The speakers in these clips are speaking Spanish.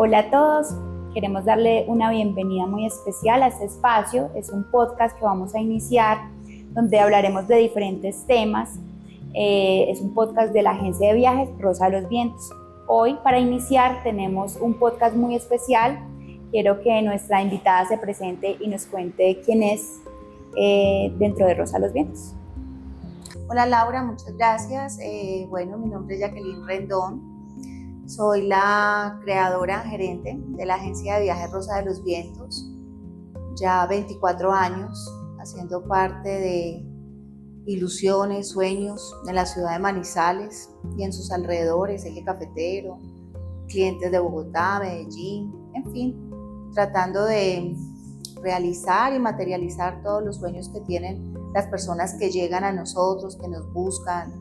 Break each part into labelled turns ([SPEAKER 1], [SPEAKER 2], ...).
[SPEAKER 1] Hola a todos, queremos darle una bienvenida muy especial a este espacio. Es un podcast que vamos a iniciar donde hablaremos de diferentes temas. Es un podcast de la agencia de viajes Rosa de los Vientos. Hoy, para iniciar, tenemos un podcast muy especial. Quiero que nuestra invitada se presente y nos cuente quién es dentro de Rosa de los Vientos.
[SPEAKER 2] Hola Laura, muchas gracias. Mi nombre es Jacqueline Rendón. Soy la creadora, gerente de la agencia de viajes Rosa de los Vientos. Ya 24 años haciendo parte de ilusiones, sueños en la ciudad de Manizales y en sus alrededores, eje cafetero, clientes de Bogotá, Medellín, en fin, tratando de realizar y materializar todos los sueños que tienen las personas que llegan a nosotros, que nos buscan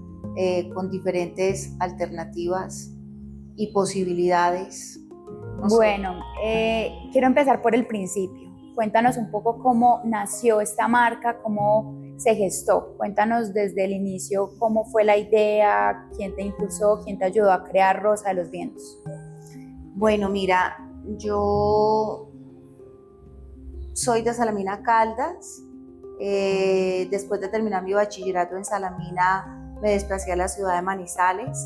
[SPEAKER 2] con diferentes alternativas y posibilidades.
[SPEAKER 1] Bueno, quiero empezar por el principio. Cuéntanos un poco cómo nació esta marca, cómo se gestó. Cuéntanos desde el inicio cómo fue la idea, quién te impulsó, quién te ayudó a crear Rosa de los Vientos.
[SPEAKER 2] Bueno, mira, yo soy de Salamina Caldas. Después de terminar mi bachillerato en Salamina, me desplacé a la ciudad de Manizales.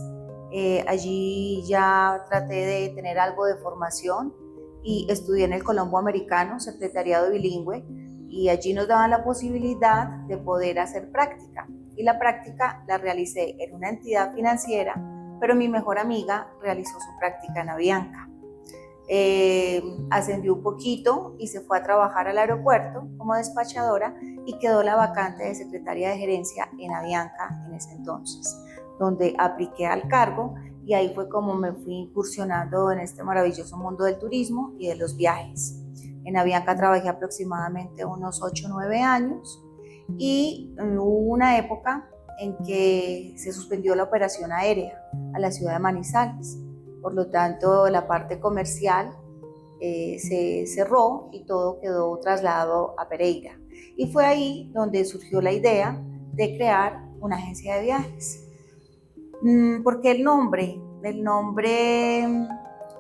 [SPEAKER 2] Allí ya traté de tener algo de formación y estudié en el Colombo Americano, secretariado bilingüe, y allí nos daban la posibilidad de poder hacer práctica. Y la práctica la realicé en una entidad financiera, pero mi mejor amiga realizó su práctica en Avianca. Ascendió un poquito y se fue a trabajar al aeropuerto como despachadora y quedó la vacante de secretaria de gerencia en Avianca en ese entonces, donde apliqué al cargo y ahí fue como me fui incursionando en este maravilloso mundo del turismo y de los viajes. En Avianca trabajé aproximadamente unos 8 o 9 años y hubo una época en que se suspendió la operación aérea a la ciudad de Manizales. Por lo tanto, la parte comercial se cerró y todo quedó trasladado a Pereira. Y fue ahí donde surgió la idea de crear una agencia de viajes. ¿Por qué el nombre? El nombre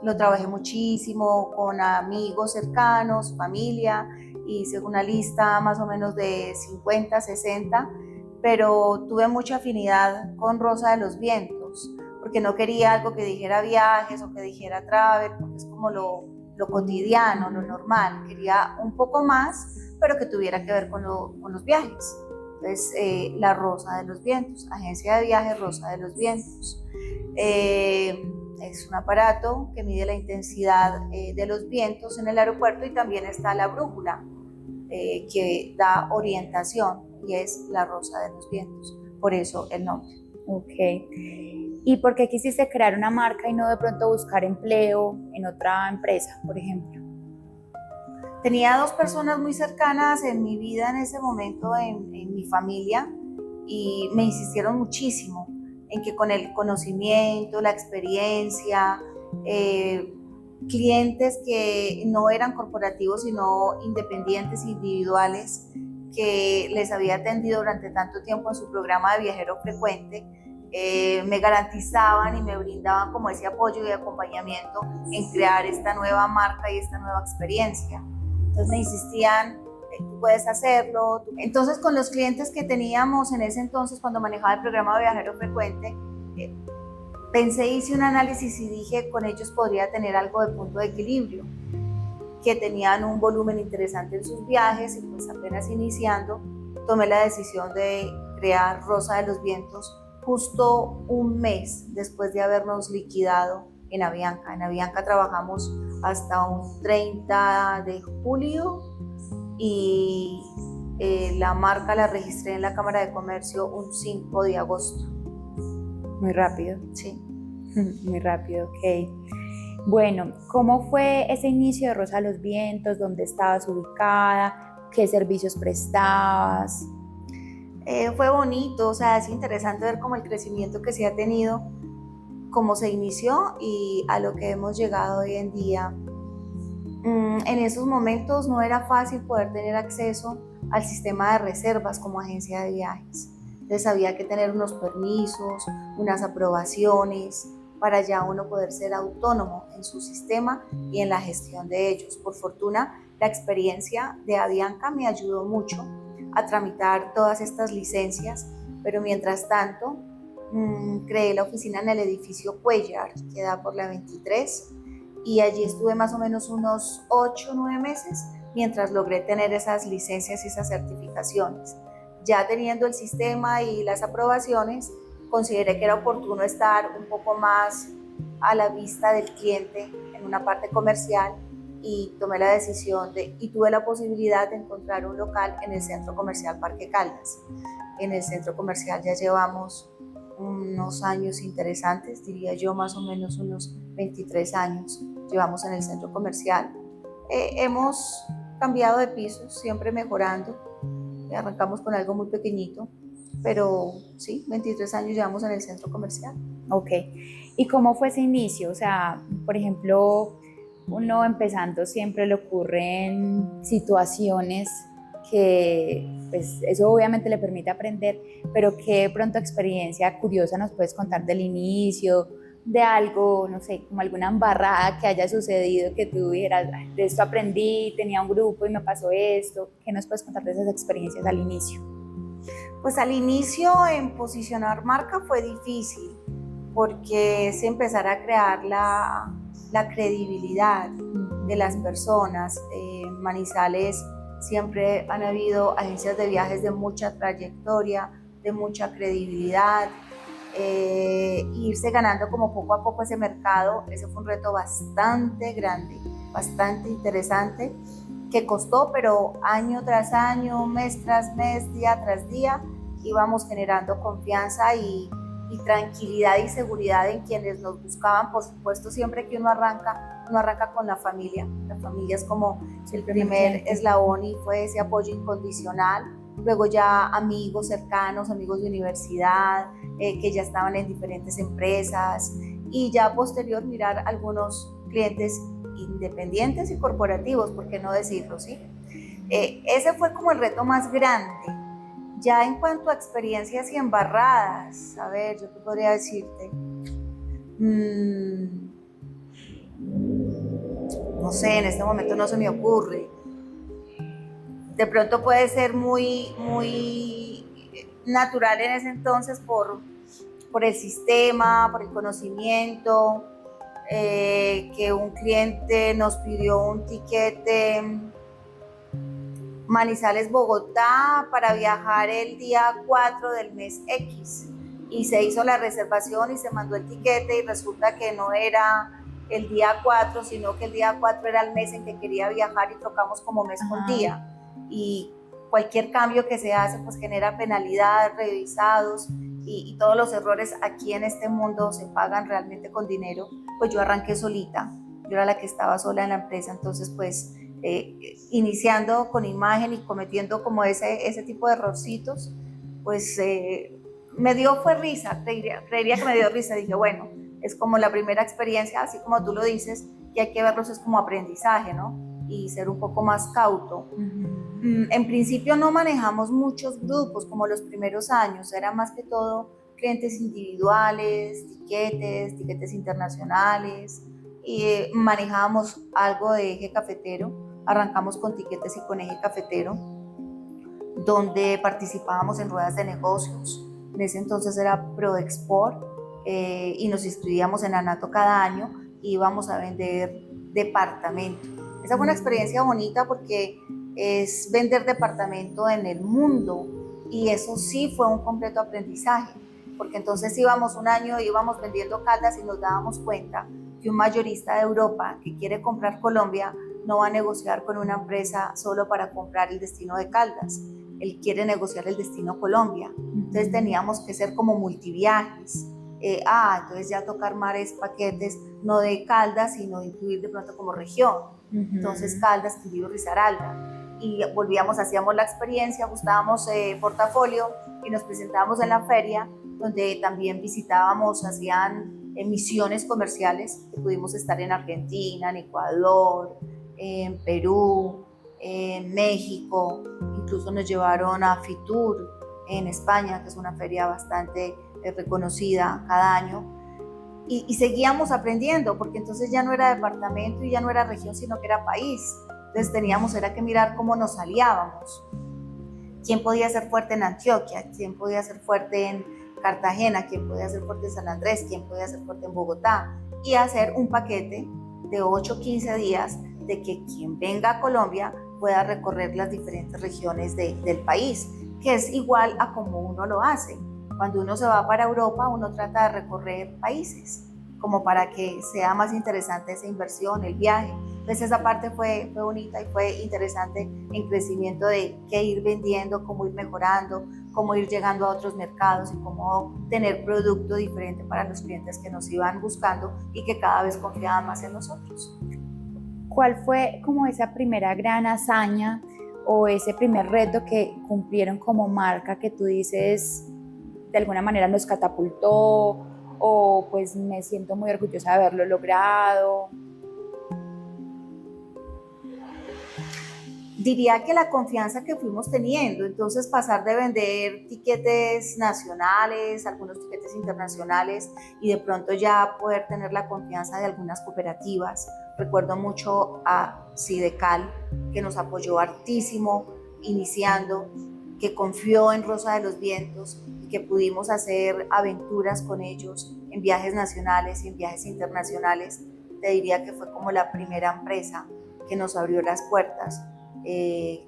[SPEAKER 2] lo trabajé muchísimo con amigos cercanos, familia, hice una lista más o menos de 50, 60, pero tuve mucha afinidad con Rosa de los Vientos, porque no quería algo que dijera viajes o que dijera travel, porque es como lo cotidiano, lo normal. Quería un poco más, pero que tuviera que ver con los viajes. Entonces, la Rosa de los Vientos, agencia de viajes Rosa de los Vientos. Es un aparato que mide la intensidad de los vientos en el aeropuerto y también está la brújula que da orientación y es la Rosa de los Vientos, por eso el nombre.
[SPEAKER 1] Ok. ¿Y por qué quisiste crear una marca y no de pronto buscar empleo en otra empresa, por ejemplo?
[SPEAKER 2] Tenía dos personas muy cercanas en mi vida en ese momento, en mi familia, y me insistieron muchísimo en que con el conocimiento, la experiencia, clientes que no eran corporativos sino independientes, individuales, que les había atendido durante tanto tiempo en su programa de viajero frecuente, me garantizaban y me brindaban como ese apoyo y acompañamiento en crear esta nueva marca y esta nueva experiencia. Entonces me insistían, tú puedes hacerlo. Entonces con los clientes que teníamos en ese entonces cuando manejaba el programa de viajero frecuente, hice un análisis y dije con ellos podría tener algo de punto de equilibrio, que tenían un volumen interesante en sus viajes y pues apenas iniciando tomé la decisión de crear Rosa de los Vientos justo un mes después de habernos liquidado en Avianca. En Avianca trabajamos hasta un 30 de julio y la marca la registré en la Cámara de Comercio un 5 de agosto.
[SPEAKER 1] Muy rápido.
[SPEAKER 2] Sí.
[SPEAKER 1] Muy rápido, ok. Bueno, ¿cómo fue ese inicio de Rosa de los Vientos? ¿Dónde estabas ubicada? ¿Qué servicios prestabas?
[SPEAKER 2] Fue bonito, o sea, es interesante ver cómo el crecimiento que se ha tenido, cómo se inició y a lo que hemos llegado hoy en día. En esos momentos no era fácil poder tener acceso al sistema de reservas como agencia de viajes. Entonces había que tener unos permisos, unas aprobaciones, para ya uno poder ser autónomo en su sistema y en la gestión de ellos. Por fortuna, la experiencia de Avianca me ayudó mucho a tramitar todas estas licencias, pero mientras tanto creé la oficina en el edificio Cuellar, que da por la 23, y allí estuve más o menos unos 8 o 9 meses mientras logré tener esas licencias y esas certificaciones. Ya teniendo el sistema y las aprobaciones, consideré que era oportuno estar un poco más a la vista del cliente en una parte comercial y tomé la decisión y tuve la posibilidad de encontrar un local en el Centro Comercial Parque Caldas. En el Centro Comercial ya llevamos unos años interesantes, diría yo más o menos unos 23 años llevamos en el Centro Comercial. Hemos cambiado de pisos, siempre mejorando. Arrancamos con algo muy pequeñito, pero sí, 23 años llevamos en el Centro Comercial.
[SPEAKER 1] Ok. ¿Y cómo fue ese inicio? O sea, por ejemplo, uno empezando siempre le ocurren situaciones que, pues, eso obviamente le permite aprender, pero qué pronto experiencia curiosa nos puedes contar del inicio, de algo, no sé, como alguna embarrada que haya sucedido, que tú dijeras, de esto aprendí, tenía un grupo y me pasó esto. ¿Qué nos puedes contar de esas experiencias al inicio?
[SPEAKER 2] Pues al inicio en posicionar marca fue difícil, porque es empezar a crear la credibilidad de las personas. En Manizales siempre han habido agencias de viajes de mucha trayectoria, de mucha credibilidad. Irse ganando como poco a poco ese mercado, ese fue un reto bastante grande, bastante interesante, que costó, pero año tras año, mes tras mes, día tras día, íbamos generando confianza y tranquilidad y seguridad en quienes nos buscaban. Por supuesto, siempre que uno arranca con la familia es como el primer eslabón y fue ese apoyo incondicional. Luego ya amigos cercanos, amigos de universidad, que ya estaban en diferentes empresas, y ya posterior mirar algunos clientes independientes y corporativos, ¿por qué no decirlo? ¿Sí? Ese fue como el reto más grande. Ya en cuanto a experiencias y embarradas, a ver, yo qué podría decirte, no sé, en este momento no se me ocurre. De pronto puede ser muy natural en ese entonces por el sistema, por el conocimiento, que un cliente nos pidió un tiquete Manizales-Bogotá para viajar el día 4 del mes X, y se hizo la reservación y se mandó el tiquete y resulta que no era el día 4, sino que el día 4 era el mes en que quería viajar y trocamos como mes con día. Y cualquier cambio que se hace pues genera penalidad, revisados, y todos los errores aquí en este mundo se pagan realmente con dinero. Pues yo arranqué solita, yo era la que estaba sola en la empresa, entonces pues iniciando con imagen y cometiendo como ese tipo de errorcitos, pues fue risa, creería que me dio risa. Dije, bueno, es como la primera experiencia, así como tú lo dices, que hay que verlos es como aprendizaje, ¿no? Y ser un poco más cauto. En principio no manejamos muchos grupos como los primeros años, era más que todo clientes individuales, tiquetes internacionales, y manejábamos algo de eje cafetero. Arrancamos con tiquetes y con eje cafetero, donde participábamos en ruedas de negocios. En ese entonces era ProExport, y nos inscribíamos en ANATO cada año y íbamos a vender departamento. Esa fue una experiencia bonita porque es vender departamento en el mundo, y eso sí fue un completo aprendizaje, porque entonces íbamos un año, íbamos vendiendo Caldas y nos dábamos cuenta que un mayorista de Europa que quiere comprar Colombia no va a negociar con una empresa solo para comprar el destino de Caldas, él quiere negociar el destino Colombia. Entonces teníamos que ser como multiviajes. Entonces ya tocar mares, paquetes, no de Caldas, sino de incluir de pronto como región. Entonces Caldas, Quindío, Risaralda. Y volvíamos, hacíamos la experiencia, ajustábamos portafolio y nos presentábamos en la feria, donde también visitábamos, hacían misiones comerciales, que pudimos estar en Argentina, en Ecuador, en Perú, en México, incluso nos llevaron a Fitur en España, que es una feria bastante reconocida cada año. y seguíamos aprendiendo, porque entonces ya no era departamento y ya no era región, sino que era país. Entonces teníamos era que mirar cómo nos aliábamos. ¿Quién podía ser fuerte en Antioquia? ¿Quién podía ser fuerte en Cartagena? ¿Quién podía ser fuerte en San Andrés? ¿Quién podía ser fuerte en Bogotá? Y hacer un paquete de 8 o 15 días de que quien venga a Colombia pueda recorrer las diferentes regiones del país, que es igual a como uno lo hace. Cuando uno se va para Europa, uno trata de recorrer países, como para que sea más interesante esa inversión, el viaje. Entonces esa parte fue bonita y fue interesante en crecimiento de qué ir vendiendo, cómo ir mejorando, cómo ir llegando a otros mercados y cómo tener producto diferente para los clientes que nos iban buscando y que cada vez confiaban más en nosotros.
[SPEAKER 1] ¿Cuál fue como esa primera gran hazaña o ese primer reto que cumplieron como marca que tú dices de alguna manera nos catapultó o pues me siento muy orgullosa de haberlo logrado?
[SPEAKER 2] Diría que la confianza que fuimos teniendo, entonces pasar de vender tiquetes nacionales, algunos tiquetes internacionales y de pronto ya poder tener la confianza de algunas cooperativas. Recuerdo mucho a Sidecal, que nos apoyó hartísimo iniciando, que confió en Rosa de los Vientos y que pudimos hacer aventuras con ellos en viajes nacionales y en viajes internacionales. Te diría que fue como la primera empresa que nos abrió las puertas.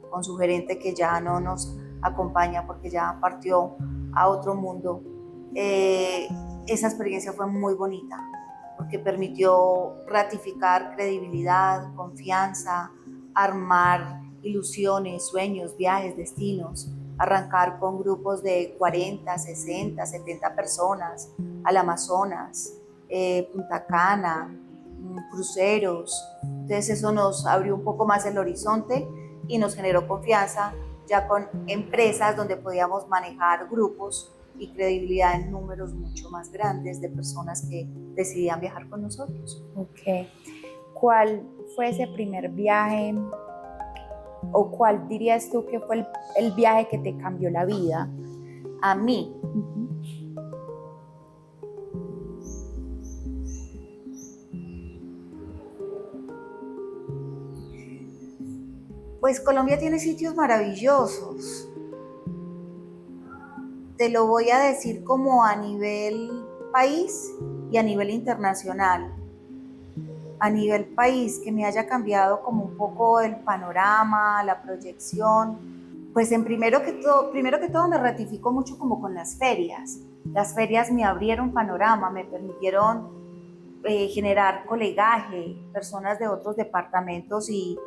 [SPEAKER 2] Con su gerente que ya no nos acompaña porque ya partió a otro mundo. Esa experiencia fue muy bonita porque permitió ratificar credibilidad, confianza, armar ilusiones, sueños, viajes, destinos, arrancar con grupos de 40, 60, 70 personas al Amazonas, Punta Cana, cruceros. Entonces eso nos abrió un poco más el horizonte y nos generó confianza ya con empresas donde podíamos manejar grupos y credibilidad en números mucho más grandes de personas que decidían viajar con nosotros.
[SPEAKER 1] Ok. ¿Cuál fue ese primer viaje o cuál dirías tú que fue el viaje que te cambió la vida?
[SPEAKER 2] A mí, pues Colombia tiene sitios maravillosos. Te lo voy a decir como a nivel país y a nivel internacional. A nivel país, que me haya cambiado como un poco el panorama, la proyección, pues en primero que todo me ratifico mucho como con las ferias. Las ferias me abrieron panorama, me permitieron generar colegaje, personas de otros departamentos y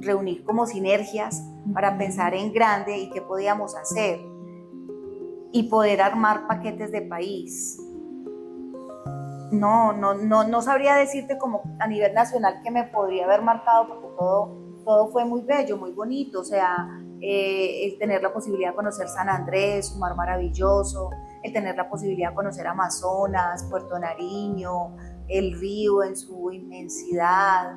[SPEAKER 2] reunir como sinergias para pensar en grande y qué podíamos hacer y poder armar paquetes de país. No sabría decirte como a nivel nacional que me podría haber marcado porque todo fue muy bello, muy bonito, o sea, el tener la posibilidad de conocer San Andrés, un mar maravilloso, el tener la posibilidad de conocer Amazonas, Puerto Nariño, el río en su inmensidad,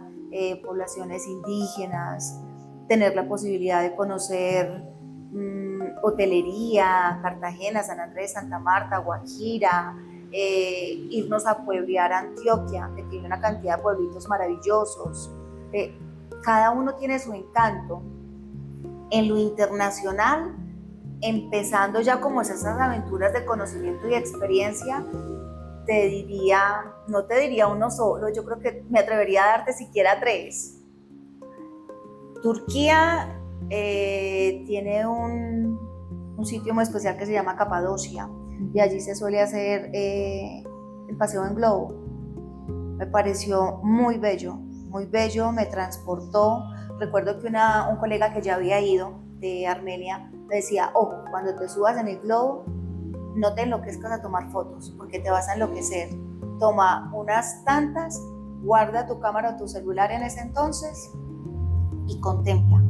[SPEAKER 2] poblaciones indígenas, tener la posibilidad de conocer hotelería, Cartagena, San Andrés, Santa Marta, Guajira, irnos a pueblear a Antioquia, que tiene una cantidad de pueblitos maravillosos. Cada uno tiene su encanto. En lo internacional, empezando ya como esas aventuras de conocimiento y experiencia, no te diría uno solo, yo creo que me atrevería a darte siquiera 3. Turquía tiene un sitio muy especial que se llama Capadocia y allí se suele hacer el paseo en globo. Me pareció muy bello, me transportó. Recuerdo que un colega que ya había ido de Armenia me decía, ojo, cuando te subas en el globo, no te enloquezcas a tomar fotos porque te vas a enloquecer. Toma unas tantas, guarda tu cámara o tu celular en ese entonces y contempla.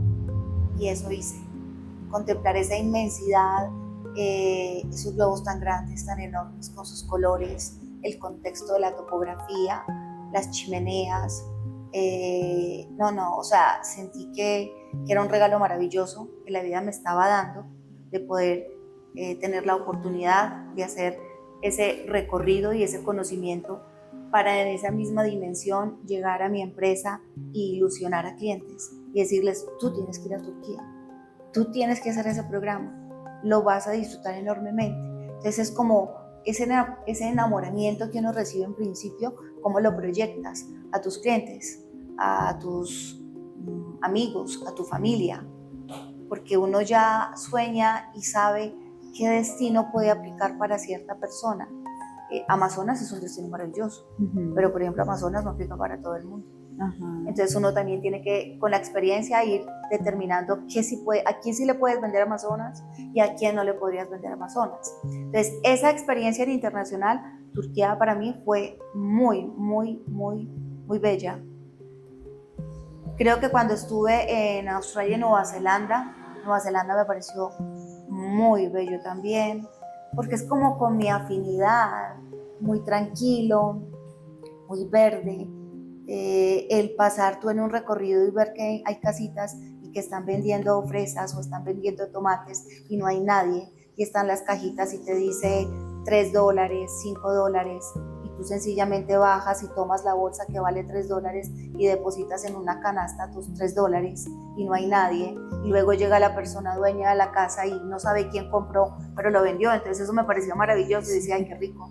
[SPEAKER 2] Y eso hice, contemplar esa inmensidad, esos globos tan grandes, tan enormes, con sus colores, el contexto de la topografía, las chimeneas. O sea, sentí que era un regalo maravilloso que la vida me estaba dando de poder tener la oportunidad de hacer ese recorrido y ese conocimiento para en esa misma dimensión llegar a mi empresa e ilusionar a clientes y decirles, tú tienes que ir a Turquía, tú tienes que hacer ese programa, lo vas a disfrutar enormemente. Entonces es como ese enamoramiento que uno recibe en principio, cómo lo proyectas a tus clientes, a tus amigos, a tu familia, porque uno ya sueña y sabe qué destino puede aplicar para cierta persona. Amazonas es un destino maravilloso, pero por ejemplo Amazonas no aplica para todo el mundo. Entonces uno también tiene que, con la experiencia, ir determinando a quién sí le puedes vender Amazonas y a quién no le podrías vender Amazonas. Entonces esa experiencia en internacional, Turquía para mí fue muy, muy, muy, muy bella. Creo que cuando estuve en Australia y Nueva Zelanda me pareció muy bello también, porque es como con mi afinidad, muy tranquilo, muy verde. El pasar tú en un recorrido y ver que hay casitas y que están vendiendo fresas o están vendiendo tomates y no hay nadie, y están las cajitas y te dice $3, $5, y tú sencillamente bajas y tomas la bolsa que vale $3 y depositas en una canasta tus $3 y no hay nadie, y luego llega la persona dueña de la casa y no sabe quién compró, pero lo vendió. Entonces eso me pareció maravilloso y decía, ay, qué rico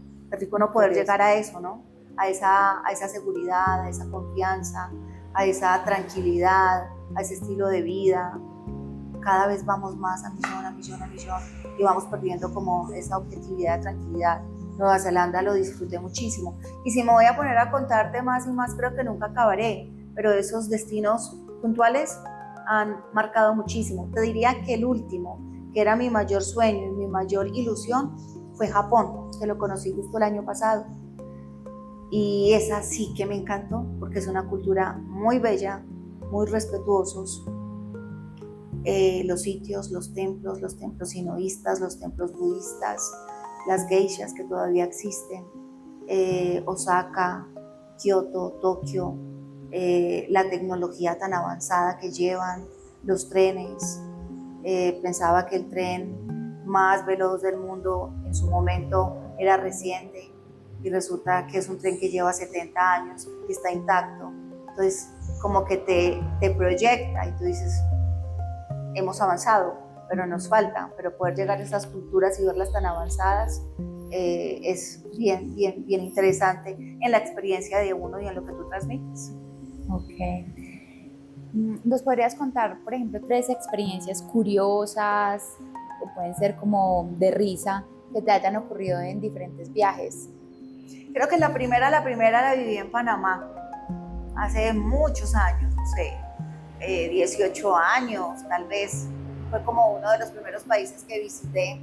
[SPEAKER 2] no poder llegar a eso, ¿no? A esa seguridad, a esa confianza, a esa tranquilidad, a ese estilo de vida. Cada vez vamos más a millón y vamos perdiendo como esa objetividad, tranquilidad. Nueva Zelanda lo disfruté muchísimo. Y si me voy a poner a contarte más y más, creo que nunca acabaré, pero esos destinos puntuales han marcado muchísimo. Te diría que el último, que era mi mayor sueño y mi mayor ilusión, fue Japón, que lo conocí justo el año pasado. Y esa sí que me encantó, porque es una cultura muy bella, muy respetuosos. Los sitios, los templos sintoístas, los templos budistas, las geishas que todavía existen, Osaka, Kioto, Tokio, la tecnología tan avanzada que llevan, los trenes. Pensaba que el tren más veloz del mundo en su momento era reciente, y resulta que es un tren que lleva 70 años y está intacto. Entonces como que te proyecta y tú dices, hemos avanzado, pero nos falta, pero poder llegar a esas culturas y verlas tan avanzadas es bien interesante en la experiencia de uno y en lo que tú transmites.
[SPEAKER 1] Ok. ¿Nos podrías contar, por ejemplo, 3 experiencias curiosas o pueden ser como de risa que te hayan ocurrido en diferentes viajes?
[SPEAKER 2] Creo que la primera la viví en Panamá, hace muchos años, no sé, 18 años tal vez. Fue como uno de los primeros países que visité,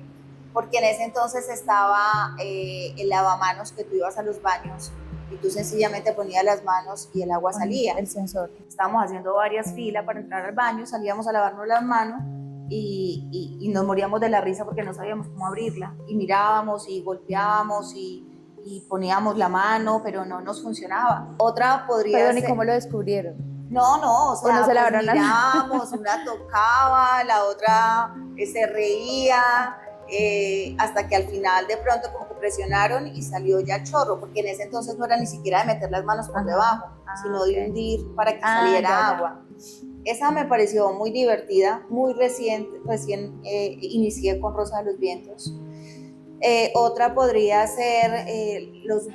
[SPEAKER 2] porque en ese entonces estaba el lavamanos, que tú ibas a los baños y tú sencillamente ponías las manos y el agua salía.
[SPEAKER 1] El sensor.
[SPEAKER 2] Estábamos haciendo varias filas para entrar al baño, salíamos a lavarnos las manos y nos moríamos de la risa porque no sabíamos cómo abrirla. Y mirábamos y golpeábamos y poníamos la mano, pero no nos funcionaba. Otra podría
[SPEAKER 1] Pero
[SPEAKER 2] ser...
[SPEAKER 1] ¿y cómo lo descubrieron?
[SPEAKER 2] No, o sea,
[SPEAKER 1] no se
[SPEAKER 2] pues mirábamos, una tocaba, la otra se reía, hasta que al final de pronto como que presionaron y salió ya el chorro, porque en ese entonces no era ni siquiera de meter las manos por debajo, sino de hundir para que saliera agua. Esa me pareció muy divertida, muy recién inicié con Rosa de los Vientos. Otra podría ser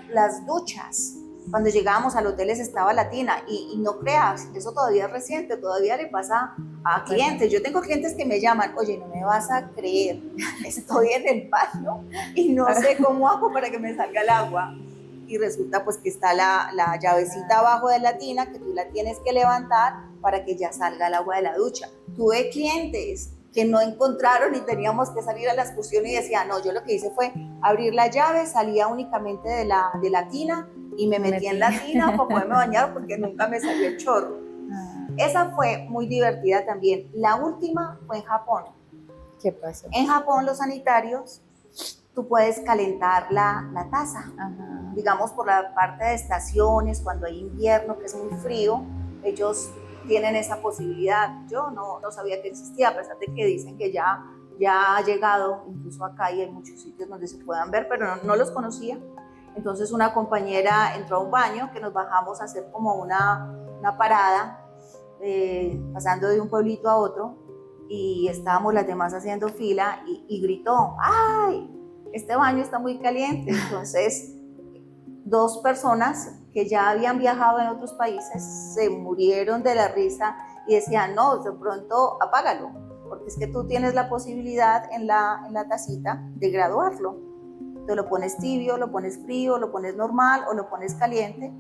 [SPEAKER 2] las duchas. Cuando llegábamos al hotel estaba Latina y no creas, eso todavía es reciente, todavía le pasa a clientes. Yo tengo clientes que me llaman, oye, no me vas a creer, estoy en el baño y no sé cómo hago para que me salga el agua. Y resulta pues que está la llavecita abajo de Latina que tú la tienes que levantar para que ya salga el agua de la ducha. Tuve clientes que no encontraron y teníamos que salir a la excursión y decían, no, yo lo que hice fue abrir la llave, salía únicamente de la tina y me metí en la tina para poderme bañar porque nunca me salió el chorro. Esa fue muy divertida también. La última fue en Japón.
[SPEAKER 1] ¿Qué pasó?
[SPEAKER 2] En Japón los sanitarios, tú puedes calentar la taza. Digamos por la parte de estaciones, cuando hay invierno que es muy frío, ellos tienen esa posibilidad. Yo no sabía que existía, a pesar de que dicen que ya ya ha llegado incluso acá y hay muchos sitios donde se puedan ver, pero no los conocía. Entonces una compañera entró a un baño que nos bajamos a hacer como una parada, pasando de un pueblito a otro, y estábamos las demás haciendo fila y gritó, ¡ay! Este baño está muy caliente. Entonces, dos personas que ya habían viajado en otros países se murieron de la risa y decían, no, de pronto apágalo, porque es que tú tienes la posibilidad en la tacita de graduarlo. Te lo pones tibio, lo pones frío, lo pones normal o lo pones caliente,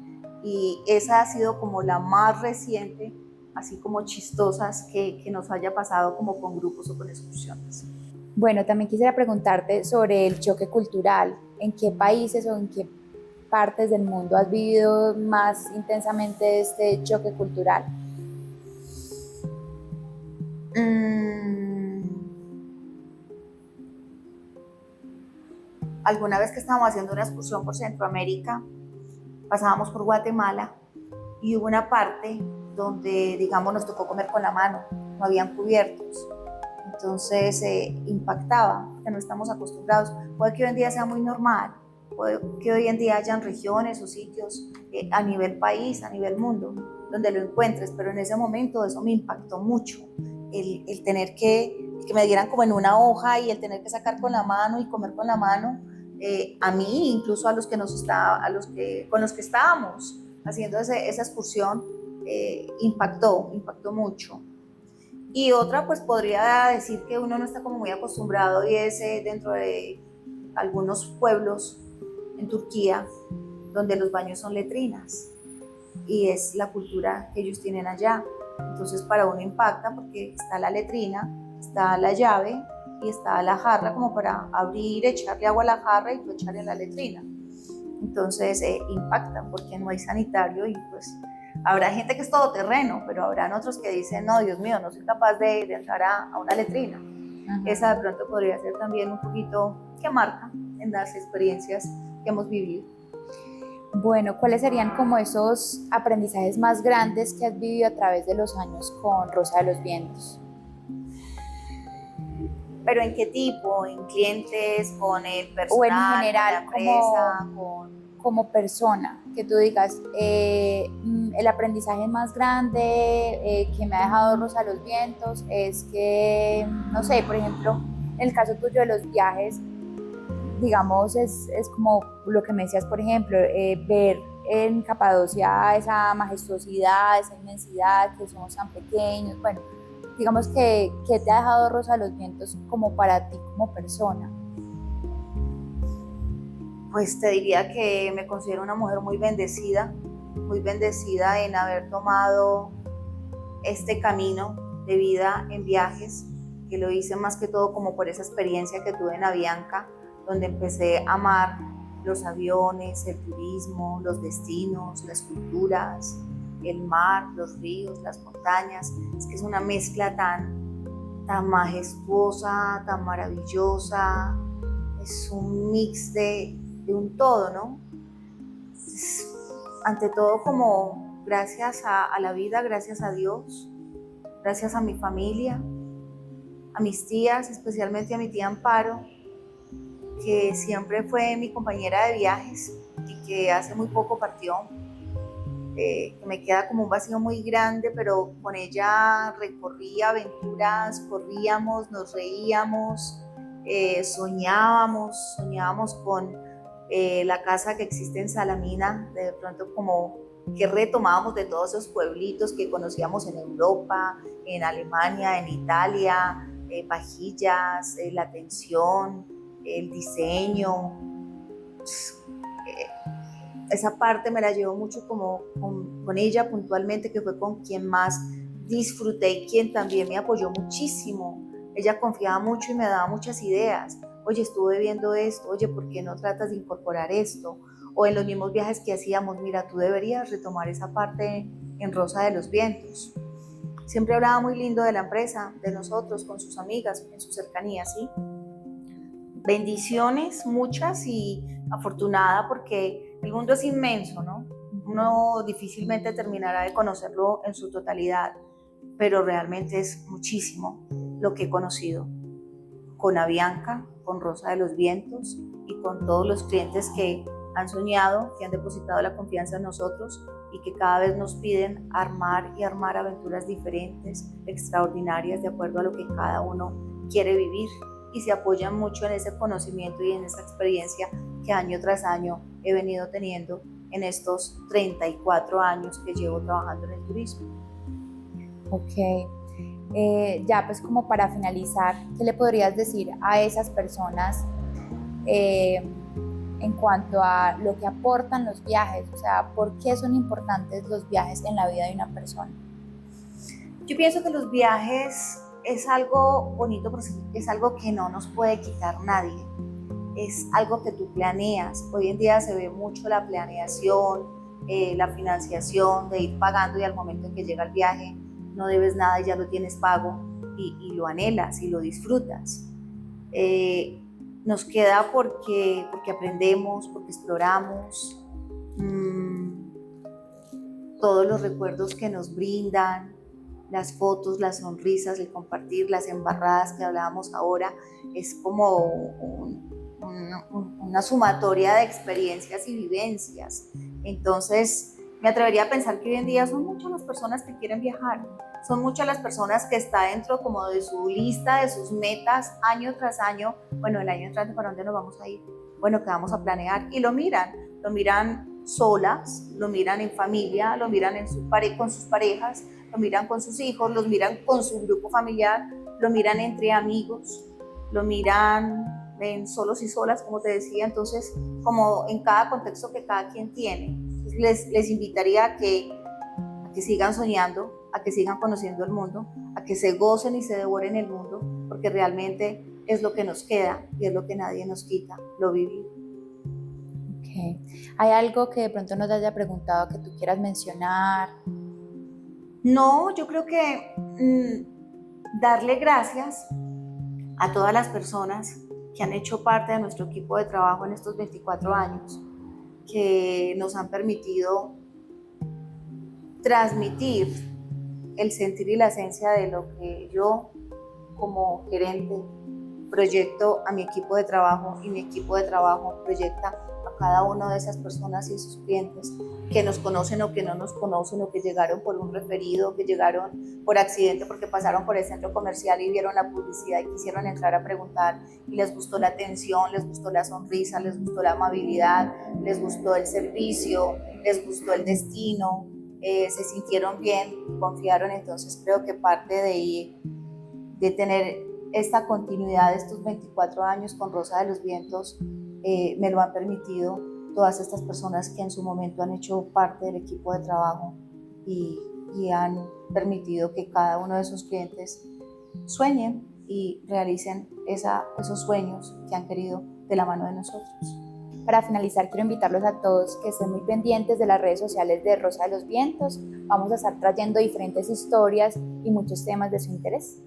[SPEAKER 2] y esa ha sido como la más reciente, así como chistosas que nos haya pasado como con grupos o con excursiones.
[SPEAKER 1] Bueno, también quisiera preguntarte sobre el choque cultural. ¿En qué países o en qué partes del mundo has vivido más intensamente este choque cultural?
[SPEAKER 2] Alguna vez que estábamos haciendo una excursión por Centroamérica, pasábamos por Guatemala y hubo una parte donde, digamos, nos tocó comer con la mano, no habían cubiertos. Entonces impactaba, que no estamos acostumbrados. Puede que hoy en día sea muy normal, puede que hoy en día hayan regiones o sitios a nivel país, a nivel mundo, donde lo encuentres, pero en ese momento eso me impactó mucho. El tener que me dieran como en una hoja y el tener que sacar con la mano y comer con la mano, a mí, incluso a los que con los que estábamos haciendo esa excursión, impactó mucho. Y otra, pues podría decir que uno no está como muy acostumbrado, y es dentro de algunos pueblos en Turquía donde los baños son letrinas y es la cultura que ellos tienen allá. Entonces para uno impacta porque está la letrina, está la llave y está la jarra como para abrir, echarle agua a la jarra y tú echarle a la letrina. Entonces impacta porque no hay sanitario y pues habrá gente que es todoterreno, pero habrán otros que dicen, no, Dios mío, no soy capaz de entrar a una letrina. Esa de pronto podría ser también un poquito que marca en las experiencias que hemos vivido.
[SPEAKER 1] Bueno, ¿cuáles serían como esos aprendizajes más grandes que has vivido a través de los años con Rosa de los Vientos?
[SPEAKER 2] ¿Pero en qué tipo? ¿En clientes? ¿Con el personal?
[SPEAKER 1] O en general,
[SPEAKER 2] ¿con la empresa?
[SPEAKER 1] como persona, que tú digas, el aprendizaje más grande que me ha dejado Rosa de los Vientos es que, no sé, por ejemplo, en el caso tuyo de los viajes, digamos, es como lo que me decías, por ejemplo, ver en Capadocia esa majestuosidad, esa inmensidad, que somos tan pequeños. Bueno, digamos que te ha dejado Rosa de los Vientos como para ti, como persona.
[SPEAKER 2] Pues te diría que me considero una mujer muy bendecida en haber tomado este camino de vida en viajes, que lo hice más que todo como por esa experiencia que tuve en Avianca, donde empecé a amar los aviones, el turismo, los destinos, las culturas, el mar, los ríos, las montañas. Es que es una mezcla tan majestuosa, tan maravillosa, es un mix de un todo, ¿no? Es, ante todo, como gracias a la vida, gracias a Dios, gracias a mi familia, a mis tías, especialmente a mi tía Amparo, que siempre fue mi compañera de viajes y que hace muy poco partió, que me queda como un vacío muy grande, pero con ella recorría aventuras, corríamos, nos reíamos, soñábamos con la casa que existe en Salamina, de pronto como que retomábamos de todos esos pueblitos que conocíamos en Europa, en Alemania, en Italia, vajillas, la atención, el diseño. Esa parte me la llevo mucho como con ella puntualmente, que fue con quien más disfruté y quien también me apoyó muchísimo. Ella confiaba mucho y me daba muchas ideas. Oye, estuve viendo esto, oye, ¿por qué no tratas de incorporar esto? O en los mismos viajes que hacíamos, mira, tú deberías retomar esa parte en Rosa de los Vientos. Siempre hablaba muy lindo de la empresa, de nosotros, con sus amigas, en su cercanía, ¿sí? Bendiciones, muchas, y afortunada porque el mundo es inmenso, ¿no? Uno difícilmente terminará de conocerlo en su totalidad, pero realmente es muchísimo lo que he conocido. con Avianca, con Rosa de los Vientos y con todos los clientes que han soñado, que han depositado la confianza en nosotros y que cada vez nos piden armar y armar aventuras diferentes, extraordinarias, de acuerdo a lo que cada uno quiere vivir, y se apoyan mucho en ese conocimiento y en esa experiencia que año tras año he venido teniendo en estos 34 años que llevo trabajando en el turismo.
[SPEAKER 1] Ok. Ya pues como para finalizar, ¿qué le podrías decir a esas personas en cuanto a lo que aportan los viajes? O sea, ¿por qué son importantes los viajes en la vida de una persona?
[SPEAKER 2] Yo pienso que los viajes es algo bonito, porque es algo que no nos puede quitar nadie. Es algo que tú planeas. Hoy en día se ve mucho la planeación, la financiación, de ir pagando, y al momento en que llega el viaje no debes nada y ya lo tienes pago, y lo anhelas y lo disfrutas. Nos queda porque aprendemos, porque exploramos, todos los recuerdos que nos brindan, las fotos, las sonrisas, el compartir, las embarradas que hablábamos ahora, es como una sumatoria de experiencias y vivencias. Entonces, me atrevería a pensar que hoy en día son muchas las personas que quieren viajar, son muchas las personas que está dentro como de su lista, de sus metas, año tras año. Bueno, el año entrante, ¿para dónde nos vamos a ir? Bueno, ¿qué vamos a planear? Y lo miran solas, lo miran en familia, lo miran con sus parejas, lo miran con sus hijos, los miran con su grupo familiar, lo miran entre amigos, lo miran en solos y solas, como te decía. Entonces, como en cada contexto que cada quien tiene, les invitaría a que sigan soñando, a que sigan conociendo el mundo, a que se gocen y se devoren el mundo, porque realmente es lo que nos queda y es lo que nadie nos quita, lo vivido.
[SPEAKER 1] Okay. ¿Hay algo que de pronto no te haya preguntado que tú quieras mencionar?
[SPEAKER 2] No, yo creo que darle gracias a todas las personas que han hecho parte de nuestro equipo de trabajo en estos 24 años, que nos han permitido transmitir el sentir y la esencia de lo que yo, como gerente, proyecto a mi equipo de trabajo, y mi equipo de trabajo proyecta a cada una de esas personas y sus clientes que nos conocen o que no nos conocen, o que llegaron por un referido, que llegaron por accidente porque pasaron por el centro comercial y vieron la publicidad y quisieron entrar a preguntar y les gustó la atención, les gustó la sonrisa, les gustó la amabilidad, les gustó el servicio, les gustó el destino, se sintieron bien y confiaron. Entonces creo que parte de tener esta continuidad de estos 24 años con Rosa de los Vientos me lo han permitido todas estas personas que en su momento han hecho parte del equipo de trabajo y han permitido que cada uno de esos clientes sueñen y realicen esos sueños que han querido de la mano de nosotros.
[SPEAKER 1] Para finalizar, quiero invitarlos a todos que estén muy pendientes de las redes sociales de Rosa de los Vientos. Vamos a estar trayendo diferentes historias y muchos temas de su interés.